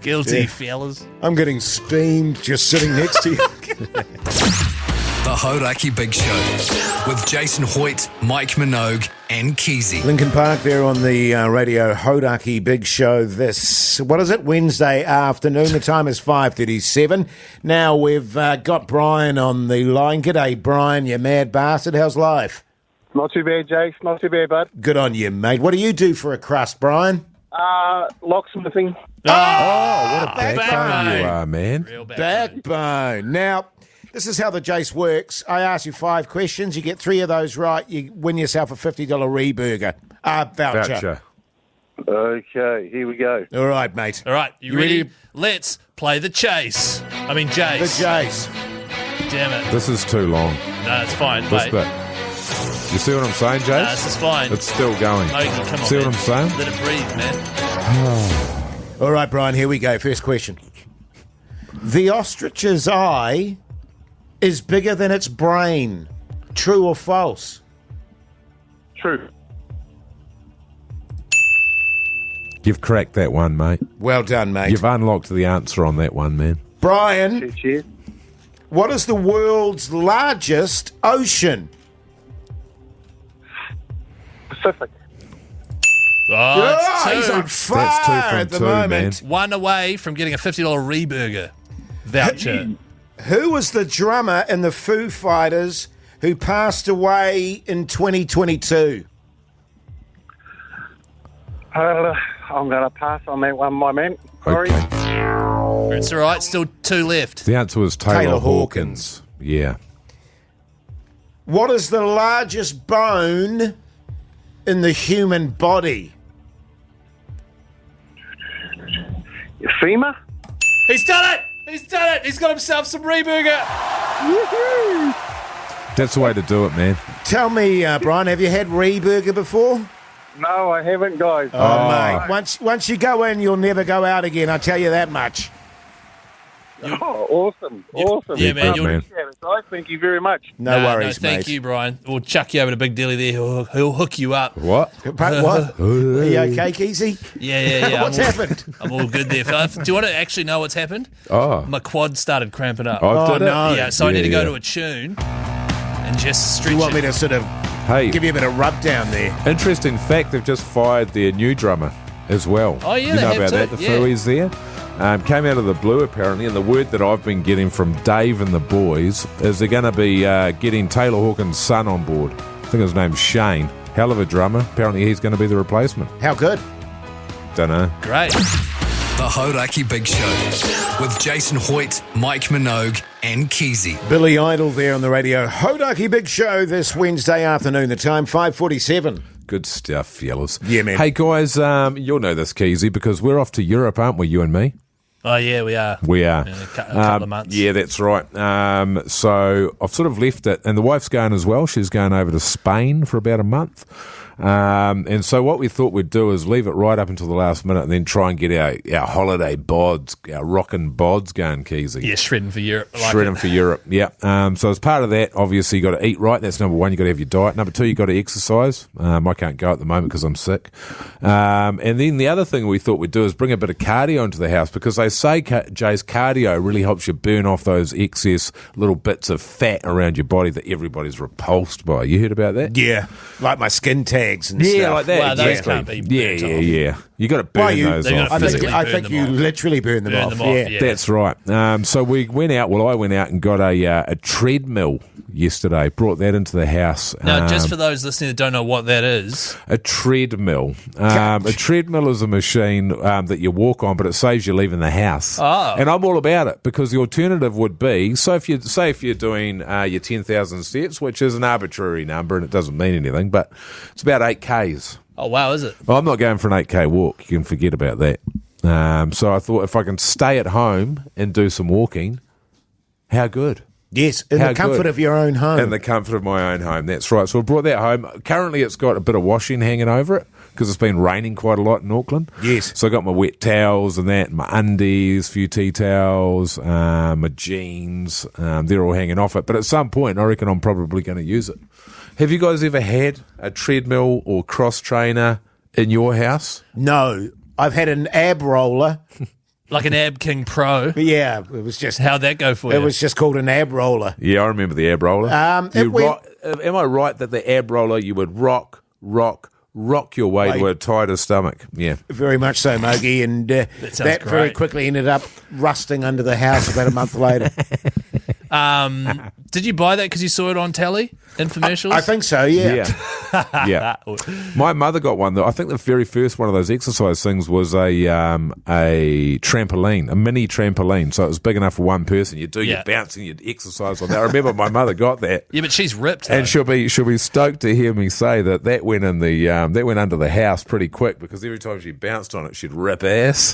Guilty, fellas. I'm getting steamed just sitting next to you. The Hauraki Big Show with Jason Hoyte, Mike Minogue, and Keyzie. Lincoln Park there on the Radio Hauraki Big Show this, what is it, Wednesday afternoon. The time is 5:37. Now we've got Brian on the line. G'day, Brian, you mad bastard. How's life? Not too bad, Jase. Not too bad, bud. Good on you, mate. What do you do for a crust, Brian? Locksmithing. Oh, what a backbone you are, man. Real Backbone. Now, this is how the Jase works. I ask you 5 questions. You get 3 of those right, you win yourself a $50 Reburger voucher. Okay, here we go. All right, mate. All right, you ready? Let's play the chase. I mean, Jase. The Jase. Damn it. This is too long. No, it's fine, This mate. bit. You see what I'm saying, Jase? No, this is fine. It's still going. Mogey, come on, See what man. I'm saying? Let it breathe, man. All right, Brian, here we go. First question. The ostrich's eye is bigger than its brain. True or false? True. You've cracked that one, mate. Well done, mate. You've unlocked the answer on that one, man. Brian, Cheers. what is the world's largest ocean? Pacific. Oh, it's he's two. on fire from at the two, moment. One away from getting a $50 Reburger voucher. Who was the drummer in the Foo Fighters who passed away in 2022? I'm going to pass on that one, my man. Sorry. Okay. It's all right. Still 2 left. The answer was Taylor Taylor Hawkins. Yeah. What is the largest bone in the human body? Your femur? He's done it! He's done it! He's got himself some Reburger. That's the way to do it, man. Tell me, Brian, have you had Reburger before? No, I haven't, guys. Oh, mate. Once you go in, you'll never go out again, I tell you that much. Oh, awesome. Awesome. Yeah, man. man. Guys, thank you very much. No worries, no, thank mate. you, Brian. We'll chuck you over to Big Dilly there. He'll hook you up. What? But what? Are you okay, Keyzie? Yeah. What's happened? I'm all good there. Do you want to actually know what's happened? Oh. My quad started cramping up. Oh, did it? no. Yeah, so I need to go Yeah. to a tune and just stretch Do you want it. me to sort of Hey, give you a bit of rub down there? interesting fact, they've just fired their new drummer as well. Oh, yeah, you they know have about too, that? The yeah. Fooey's there. Came out of the blue, apparently, and the word that I've been getting from Dave and the boys is they're going to be getting Taylor Hawkins' son on board. I think his name's Shane. Hell of a drummer. Apparently he's going to be the replacement. How good? Don't know. Great. The Hauraki Big Show with Jason Hoyte, Mike Minogue, and Keyzie. Billy Idol there on the Radio Hauraki Big Show this Wednesday afternoon. The time 5:47. Good stuff, fellas. Yeah, man. Hey, guys, you'll know this, Keyzie, because we're off to Europe, aren't we, you and me? Oh, yeah, we are. We are. In a couple of months. Yeah, that's right. So I've sort of left it, and the wife's going as well. She's going over to Spain for about a month. And so what we thought we'd do is leave it right up until the last minute and then try and get our holiday bods, our rockin' bods going, Keyzie. Yeah, shredding for Europe. I like Shredding it. for Europe, yeah. So as part of that, obviously you got to eat right. That's number one. You got to have your diet. Number two, you got to exercise. I can't go at the moment because I'm sick. And then the other thing we thought we'd do is bring a bit of cardio into the house because they say, Jay's cardio really helps you burn off those excess little bits of fat around your body that everybody's repulsed by. You heard about that? Yeah, like my skin tags and stuff. Yeah, like that. Well, those exactly. can't be burnt off. Yeah. You got to burn Why you? those They off. gotta I think, physically I burn think them you off. literally burn them Burn off. them off, yeah. That's right. So we went out. Well, I went out and got a treadmill yesterday. Brought that into the house. Now, just for those listening that don't know what that is, a treadmill. A treadmill is a machine that you walk on, but it saves you leaving the house. Oh. And I'm all about it because the alternative would be so if you're doing your 10,000 steps, which is an arbitrary number and it doesn't mean anything, but it's about 8Ks. oh wow, is it? Well, I'm not going for an 8K walk. You can forget about that. So I thought if I can stay at home and do some walking, how good. Yes, in the comfort of your own home. In the comfort of my own home, that's right. So I brought that home. Currently, it's got a bit of washing hanging over it because it's been raining quite a lot in Auckland. Yes. So I got my wet towels and that, my undies, a few tea towels, my jeans. They're all hanging off it. But at some point, I reckon I'm probably going to use it. Have you guys ever had a treadmill or cross trainer in your house? No. I've had an ab roller. Like an Ab King Pro. Yeah, it was just... How'd that go for you? It was just called an ab roller. Yeah, I remember the ab roller. Am I right that the ab roller, you would rock your way to a tighter stomach? Yeah. Very much so, Mogey. And that very quickly ended up rusting under the house about a month later. Did you buy that because you saw it on telly in commercials? I think so, yeah. Yeah. My mother got one, though. I think the very first one of those exercise things was a trampoline, a mini trampoline. So it was big enough for one person. You'd do your bouncing, you'd exercise on that. I remember my mother got that. Yeah, but she's ripped, though. And she'll be stoked to hear me say that went in the that went under the house pretty quick because every time she bounced on it, she'd rip ass.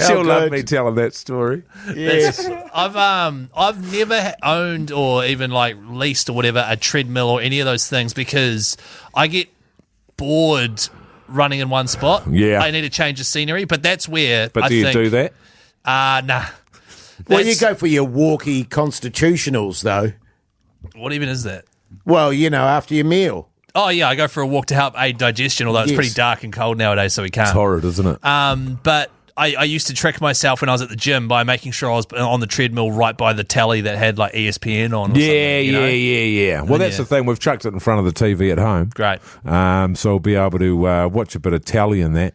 She'll love me telling that story. Yes. I've never owned or even like leased or whatever a treadmill or any of those things because I get bored running in one spot. Yeah. I need to change the scenery, but that's where But do you do that? Nah. Well, you go for your walkie constitutionals, though. What even is that? Well, after your meal. Oh, yeah, I go for a walk to help aid digestion, although it's Yes. pretty dark and cold nowadays, so we can't. It's horrid, isn't it? But I used to trick myself when I was at the gym by making sure I was on the treadmill right by the telly that had like ESPN on or something. Yeah. Well, that's the thing. We've chucked it in front of the TV at home. Great. So I'll be able to watch a bit of telly in that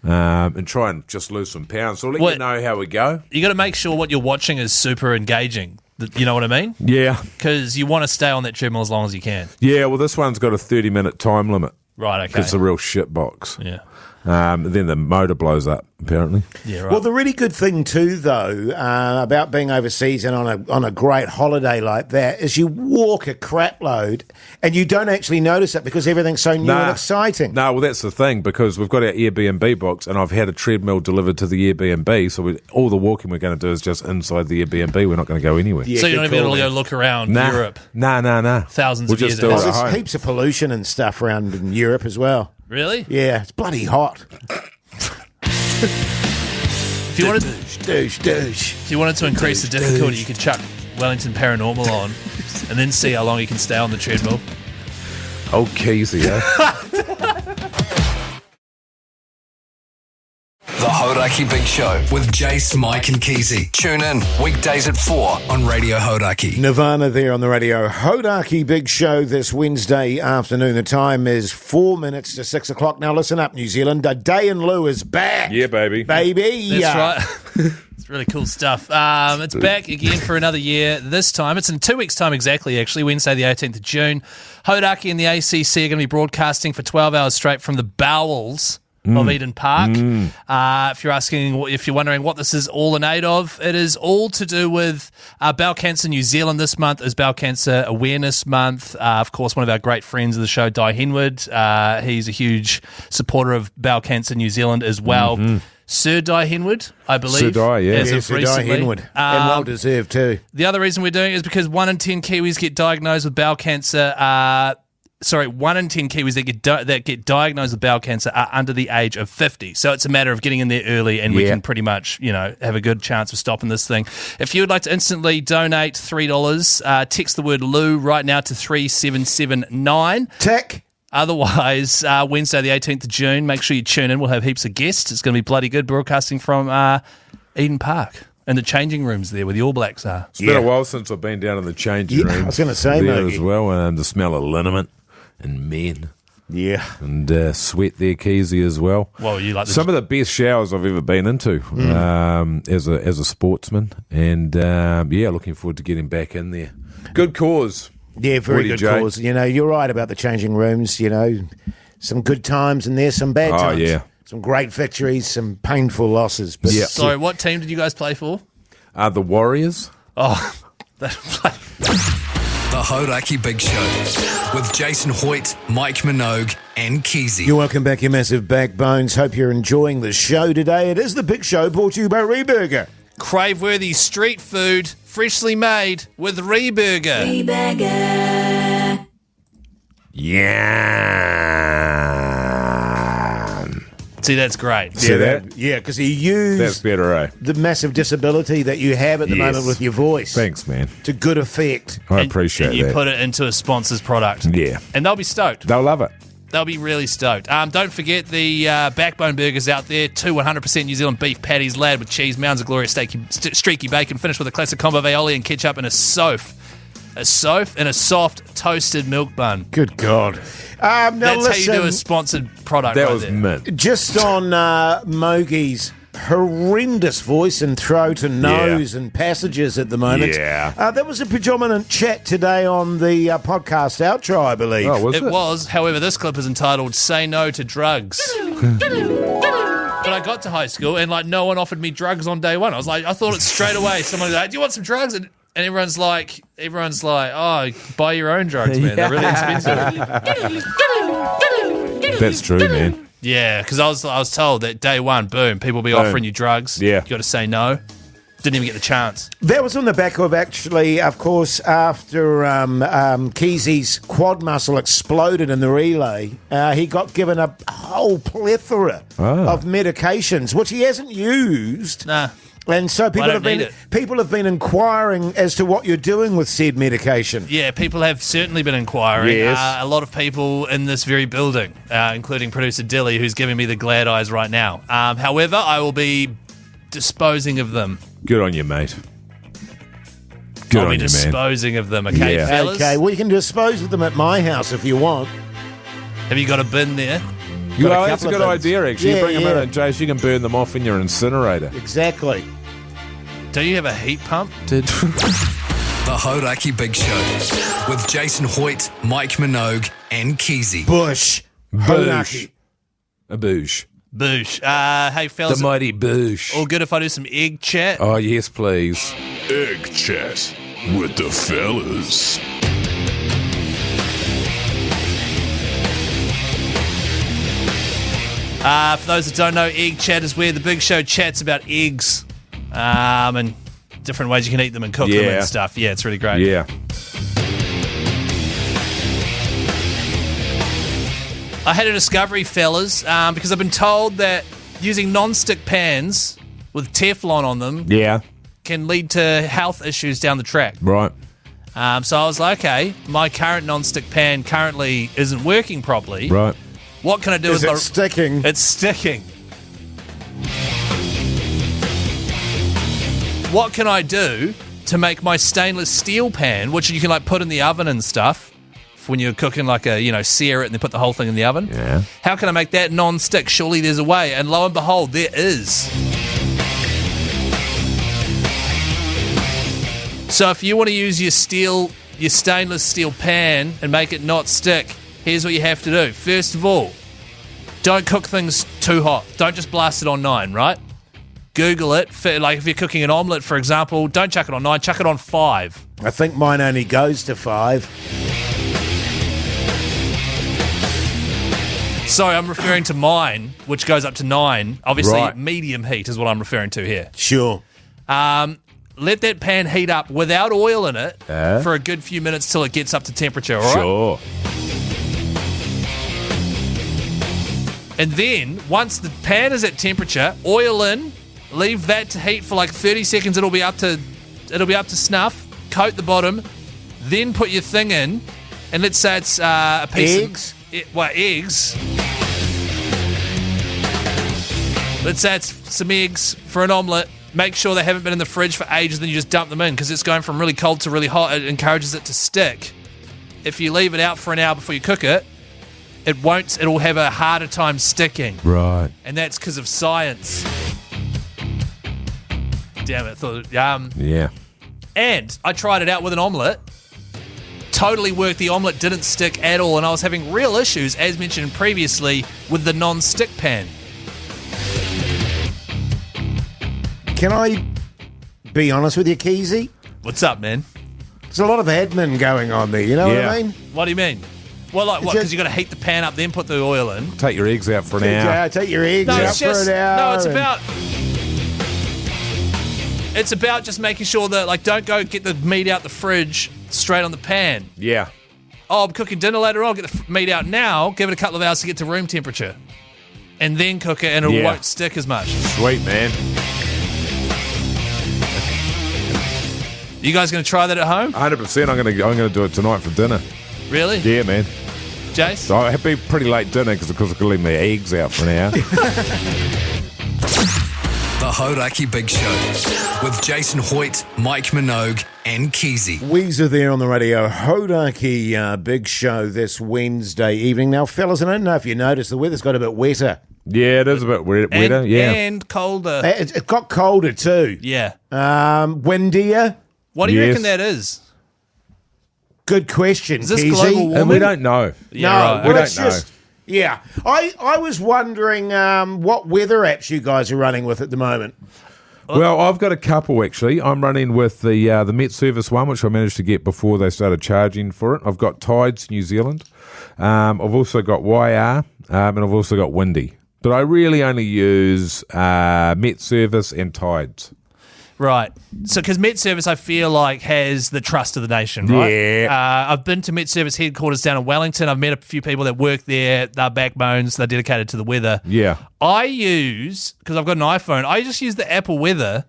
and try and just lose some pounds. So I'll let you know how we go. You got to make sure what you're watching is super engaging. You know what I mean? Yeah. Because you want to stay on that treadmill as long as you can. Yeah, well, this one's got a 30-minute time limit. Right, okay. It's a real shit box. Yeah. Then the motor blows up, apparently. Yeah, right. Well, the really good thing too, though, about being overseas and on a great holiday like that is you walk a crap load and you don't actually notice it because everything's so new and exciting. No, well, that's the thing because we've got our Airbnb box and I've had a treadmill delivered to the Airbnb, so all the walking we're going to do is just inside the Airbnb. We're not going to go anywhere. So you're not even able to go look around Europe? No. Thousands of years do it at There's home. heaps of pollution and stuff around in Europe as well. Really? Yeah, it's bloody hot. If you wanted to increase the difficulty, you could chuck Wellington Paranormal on and then see how long you can stay on the treadmill. Oh, Keyzie, The Hauraki Big Show with Jase, Mike and Keyzie. Tune in weekdays at 4 on Radio Hauraki. Nirvana there on the Radio Hauraki Big Show this Wednesday afternoon. The time is 4 minutes to 6 o'clock. Now listen up, New Zealand. A day in lieu is back. Yeah, baby. Baby. That's right. It's really cool stuff. It's back again for another year. This time, it's in 2 weeks' time exactly, actually, Wednesday the 18th of June. Hauraki and the ACC are going to be broadcasting for 12 hours straight from the bowels of Eden Park. If you're wondering what this is all in aid of, it is all to do with bowel cancer. New Zealand this month is Bowel Cancer Awareness Month. Of course, one of our great friends of the show, Di Henwood, he's a huge supporter of Bowel Cancer New Zealand as well. Sir Di Henwood, I believe. Sir Di, yeah. Sir Di Henwood. And well deserved too. The other reason we're doing it is because 1 in 10 Kiwis get diagnosed with bowel cancer. 1 in 10 Kiwis that get diagnosed with bowel cancer are under the age of 50. So it's a matter of getting in there early, and we can pretty much, have a good chance of stopping this thing. If you would like to instantly donate $3, text the word Lou right now to 3779. Tick. Otherwise, Wednesday the 18th of June, make sure you tune in. We'll have heaps of guests. It's going to be bloody good, broadcasting from Eden Park. And the changing rooms there where the All Blacks are. It's been a while since I've been down in the changing rooms. I was going to say, there Mogey. as well, and the smell of liniment and men. Yeah. And sweat there, Keyzie, as well. Well, you like some of the best showers I've ever been into as a sportsman. And, looking forward to getting back in there. Good cause. Yeah, very good cause. You're right about the changing rooms. Some good times and there's some bad times. Oh, yeah. Some great victories, some painful losses. But Sorry, what team did you guys play for? The Warriors. Oh, The Hauraki Big Show with Jason Hoyte, Mike Minogue, and Keyzie. You're welcome back, you massive backbones. Hope you're enjoying the show today. It is the Big Show, brought to you by Reburger. Crave-worthy street food, freshly made with Reburger. Reburger. Yeah. See, that's great. See that? Yeah, because he used That's better, eh? the massive disability that you have at the Yes. moment with your voice. Thanks, man. To good effect. I appreciate and you that. put it into a sponsor's product. Yeah. And they'll be stoked. They'll love it. They'll be really stoked. Don't forget the backbone burgers out there. 2 100% New Zealand beef patties, layered with cheese, mounds of glorious streaky bacon, finished with a classic combo of aioli and ketchup and a soaf. A soaf and a soft toasted milk bun. Good God. Now That's listen, how you do a sponsored product That right was there. mint. just on Mogey's horrendous voice and throat and nose and passages at the moment. Yeah. That was a predominant chat today on the podcast outro, I believe. Oh, was It it? was. However, this clip is entitled Say No to Drugs. But I got to high school and no one offered me drugs on day one. I thought it straight away. Someone was like, "Do you want some drugs?" And everyone's like, "Oh, buy your own drugs, man. They're really expensive." That's true, man. Yeah, because I was told that day one, boom, people will be offering you drugs. Yeah. You got to say no. Didn't even get the chance. That was on the back of, actually, of course, after Keyzie's quad muscle exploded in the relay, he got given a whole plethora of medications, which he hasn't used. Nah. And so people have been inquiring as to what you're doing with said medication. Yeah, people have certainly been inquiring. Yes. A lot of people in this very building, including producer Dilly, who's giving me the glad eyes right now. However, I will be disposing of them. Good on you, mate. I'll be disposing of them, okay, Yeah. fellas? Okay, well, you can dispose of them at my house if you want. Have you got a bin there? Well, that's a good couple of idea, actually. Yeah, You bring them yeah. in, Jase, you can burn them off in your incinerator. Exactly. Do you have a heat pump? The Hauraki Big Show with Jason Hoyte, Mike Minogue, and Keyzie. Bush. Boosh. A boosh. Boosh. Hey, fellas. The mighty boosh. All good if I do some egg chat? Oh, yes, please. Egg chat with the fellas. For those that don't know, egg chat is where the Big Show chats about eggs and different ways you can eat them and cook them and stuff. Yeah, it's really great. Yeah. I had a discovery, fellas, because I've been told that using non-stick pans with Teflon on them Yeah. can lead to health issues down the track. Right. So I was like, okay, my current non-stick pan currently isn't working properly. Right. What can I do Is with it my... sticking? It's sticking. What can I do to make my stainless steel pan, which you can put in the oven and stuff, when you're cooking sear it and then put the whole thing in the oven? Yeah. How can I make that non-stick? Surely there's a way. And lo and behold, there is. So if you want to use your stainless steel pan and make it not stick, here's what you have to do. First of all, don't cook things too hot. Don't just blast it on 9, right? Google it. If you're cooking an omelette, for example, don't chuck it on 9, chuck it on 5. I think mine only goes to 5. Sorry, I'm referring to mine, which goes up to 9. Obviously, Right. medium heat is what I'm referring to here. Sure. Let that pan heat up without oil in it Yeah. for a good few minutes till it gets up to temperature, all right? Sure. And then, once the pan is at temperature, oil in, leave that to heat for 30 seconds. It'll be up to snuff. Coat the bottom, then put your thing in, and let's say it's a piece Eggs? eggs. Let's say it's some eggs for an omelette. Make sure they haven't been in the fridge for ages, then you just dump them in because it's going from really cold to really hot. It encourages it to stick. If you leave it out for an hour before you cook it, it won't. It'll have a harder time sticking. Right. And that's because of science. Damn it. Yeah. And I tried it out with an omelette. Totally worked. The omelette didn't stick at all. And I was having real issues, as mentioned previously, with the non-stick pan. Can I be honest with you, Keyzie? What's up, man? There's a lot of admin going on there, you know what I mean? What do you mean? Well, like what? Because you got to heat the pan up, then put the oil in. Take your eggs out for an hour. Yeah, take your eggs out for an hour. No, it's about just making sure that, like, don't go get the meat out the fridge straight on the pan. Yeah. Oh, I'm cooking dinner later on. Get the meat out now. Give it a couple of hours to get to room temperature. And then cook it, and it won't stick as much. Sweet, man. You guys going to try that at home? 100%. I'm gonna do it tonight for dinner. Really? Yeah, man. Jase? So it'll be pretty late dinner because of course I could leave my eggs out for an hour. The Hauraki Big Show with Jason Hoyte, Mike Minogue, and Keyzie. Weezer there on the radio. Hauraki Big Show this Wednesday evening. Now, fellas, I don't know if you noticed, the weather's got a bit wetter. Yeah, it is a bit wetter. And colder. It got colder too. Yeah. Windier. What do you reckon that is? Good question, Is this Keyzie. global warming? And we don't know. Yeah, no, right. well, We it's don't know. just... Yeah. I was wondering what weather apps you guys are running with at the moment. Well, I've got a couple actually. I'm running with the Met Service one, which I managed to get before they started charging for it. I've got Tides New Zealand. I've also got YR, and I've also got Windy. But I really only use Met Service and Tides. Right. So, because Met Service, I feel like, has the trust of the nation, right? Yeah. I've been to Met Service headquarters down in Wellington. I've met a few people that work there. They're backbones. They're dedicated to the weather. Yeah. I use, because I've got an iPhone, I just use the Apple weather,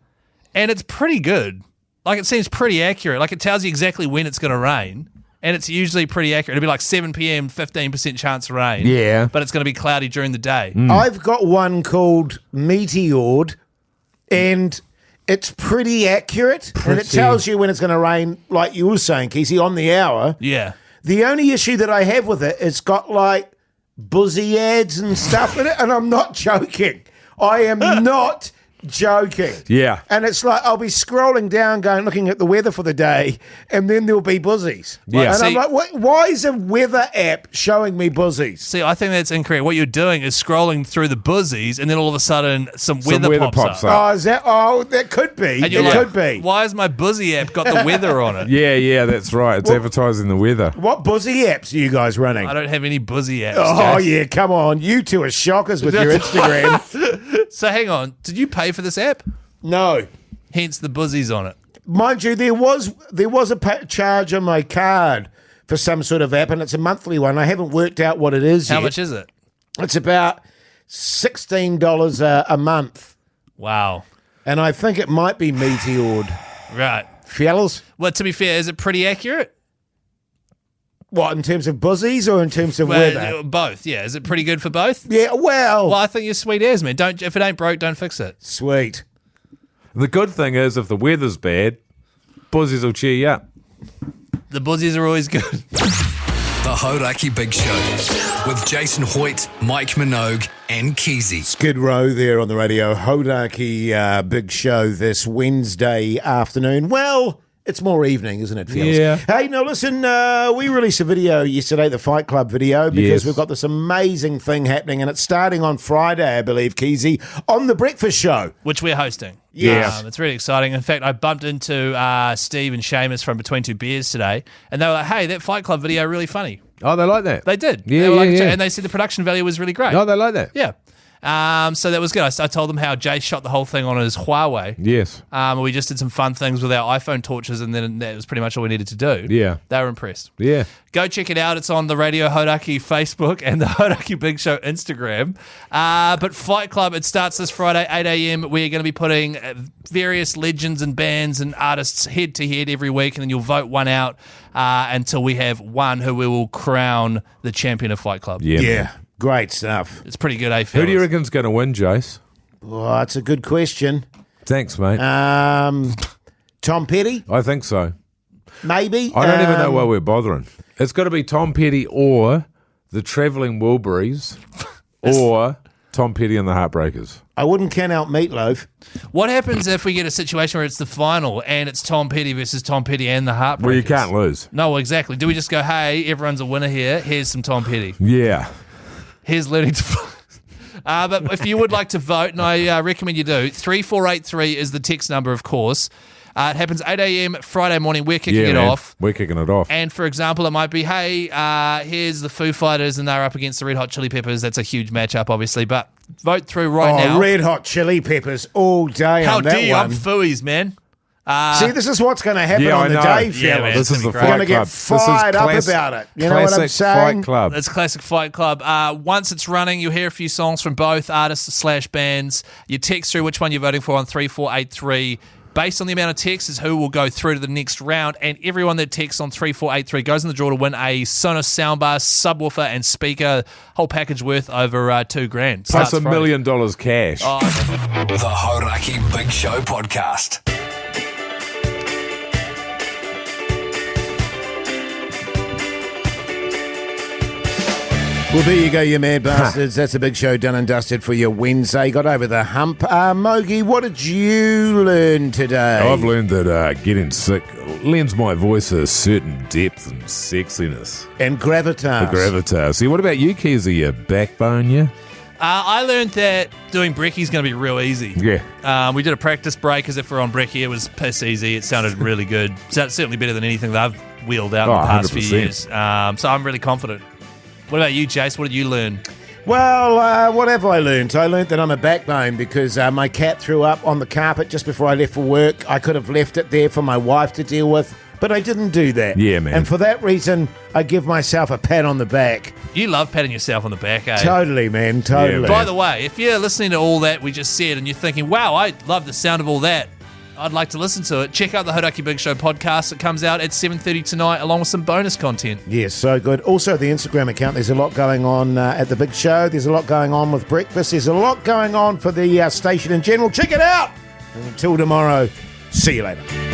and it's pretty good. Like, it seems pretty accurate. Like, it tells you exactly when it's going to rain, and it's usually pretty accurate. It'll be like 7 p.m., 15% chance of rain. Yeah. But it's going to be cloudy during the day. I've got one called Meteored, and... it's pretty accurate, and it tells you when it's going to rain, like you were saying, Keyzie, on the hour. Yeah. The only issue that I have with it, it's got, like, Boozie ads and stuff in it, and I'm not joking. I am not joking. Yeah. And it's like, I'll be scrolling down, looking at the weather for the day, and then there'll be Boozies. Yeah. And I'm like, why is a weather app showing me Boozies? See, I think that's incorrect. What you're doing is scrolling through the Boozies, and then all of a sudden, some weather pops up. Oh, is that? Oh, that could be. And you're It like, could be. why has my Boozie app got the weather on it? Yeah, that's right. It's advertising the weather. What Boozie apps are you guys running? I don't have any Boozie apps. Oh, Jase. yeah, come on. You two are shockers with your Instagram. So hang on. Did you pay for this app? No. Hence the Boozies on it. Mind you, there was a charge on my card for some sort of app, and it's a monthly one. I haven't worked out what it is How yet. much is it? It's about $16 a month, Wow. and I think it might be Meteored. Right. Fellas? Well, to be fair, is it pretty accurate? What, in terms of Boozies or in terms of weather? Both, yeah. Is it pretty good for both? Yeah, well, Well, I think you're sweet as, man. If it ain't broke, don't fix it. sweet. The good thing is, if the weather's bad, Buzzies will cheer you up. The Boozies are always good. The Hauraki Big Show with Jason Hoyte, Mike Minogue, and Keyzie. Skid Row there on the radio. Hauraki Big Show this Wednesday afternoon. Well, it's more evening, isn't it, fellas? Yeah. Hey, now listen, we released a video yesterday, the Fight Club video, because Yes. we've got this amazing thing happening, and it's starting on Friday, I believe, Keyzie, on The Breakfast Show. Which we're hosting. Yes. It's really exciting. In fact, I bumped into Steve and Seamus from Between Two Beers today, and they were like, hey, that Fight Club video really funny. Oh, they like that? They did. Yeah, They were like, yeah. And they said the production value was really great. Oh, they like that? Yeah. So that was good. I told them how Jase shot the whole thing on his Huawei. Yes. We just did some fun things with our iPhone torches, and then that was pretty much all we needed to do. Yeah. They were impressed. Yeah. Go check it out. It's on the Radio Hauraki Facebook and the Hauraki Big Show Instagram. But Fight Club, it starts this Friday, 8 a.m. We're going to be putting various legends and bands and artists head to head every week, and then you'll vote one out until we have one who we will crown the champion of Fight Club. Yeah. Yeah, great stuff. It's pretty good, eh, fellas? Who do you reckon's going to win, Jace? Oh, that's a good question. Thanks, mate. Tom Petty, I think so. maybe. I don't even know why we're bothering. It's got to be Tom Petty or the Travelling Wilburys or Tom Petty and the Heartbreakers. I wouldn't count out Meatloaf. What happens if we get a situation where it's the final and it's Tom Petty versus Tom Petty and the Heartbreakers? Well, you can't lose. No, exactly. Do we just go, hey, everyone's a winner here. Here's some Tom Petty. Yeah. Here's learning to... But if you would like to vote, and I recommend you do, 3483 is the text number, of course. It happens 8 a.m. Friday morning. We're kicking it off. We're kicking it off. And for example, it might be, hey, here's the Foo Fighters and they're up against the Red Hot Chili Peppers. That's a huge matchup, obviously, but vote through now. Red Hot Chili Peppers all day How on that dare you? one. I'm Fooey's, man. See, this is what's going to happen on the day, fellas. Yeah, man, this is the We're going to get fired up about it. You know what I'm saying? Fight Club. It's Classic Fight Club. Once it's running, you'll hear a few songs from both artists/bands. You text through which one you're voting for on 3483. Based on the amount of texts is who will go through to the next round, and everyone that texts on 3483 goes in the draw to win a Sonos soundbar, subwoofer, and speaker, whole package worth over $2,000. Plus $1 million cash. The Hauraki Big Show podcast. Well, there you go, you mad bastards. That's a big show done and dusted for your Wednesday. Got over the hump. Mogey, what did you learn today? I've learned that getting sick lends my voice a certain depth and sexiness. And gravitas. The gravitas. See, what about you, Keyzie? Your backbone, yeah? I learned that doing brekkie is going to be real easy. Yeah. We did a practice break as if we're on brekkie. It was piss easy. It sounded really good. Certainly better than anything that I've wheeled out in the past 100%. few years. So I'm really confident. What about you, Jase? What did you learn? Well, what have I learned? I learned that I'm a backbone because my cat threw up on the carpet just before I left for work. I could have left it there for my wife to deal with, but I didn't do that. Yeah, man. And for that reason, I give myself a pat on the back. You love patting yourself on the back, eh? Totally, man. Totally. Yeah, man. By the way, if you're listening to all that we just said and you're thinking, wow, I love the sound of all that, I'd like to listen to it, check out the Hauraki Big Show podcast. It comes out at 7:30 tonight along with some bonus content. Yes, so good. Also, the Instagram account, there's a lot going on at the Big Show. There's a lot going on with breakfast. There's a lot going on for the station in general. Check it out. And until tomorrow, see you later.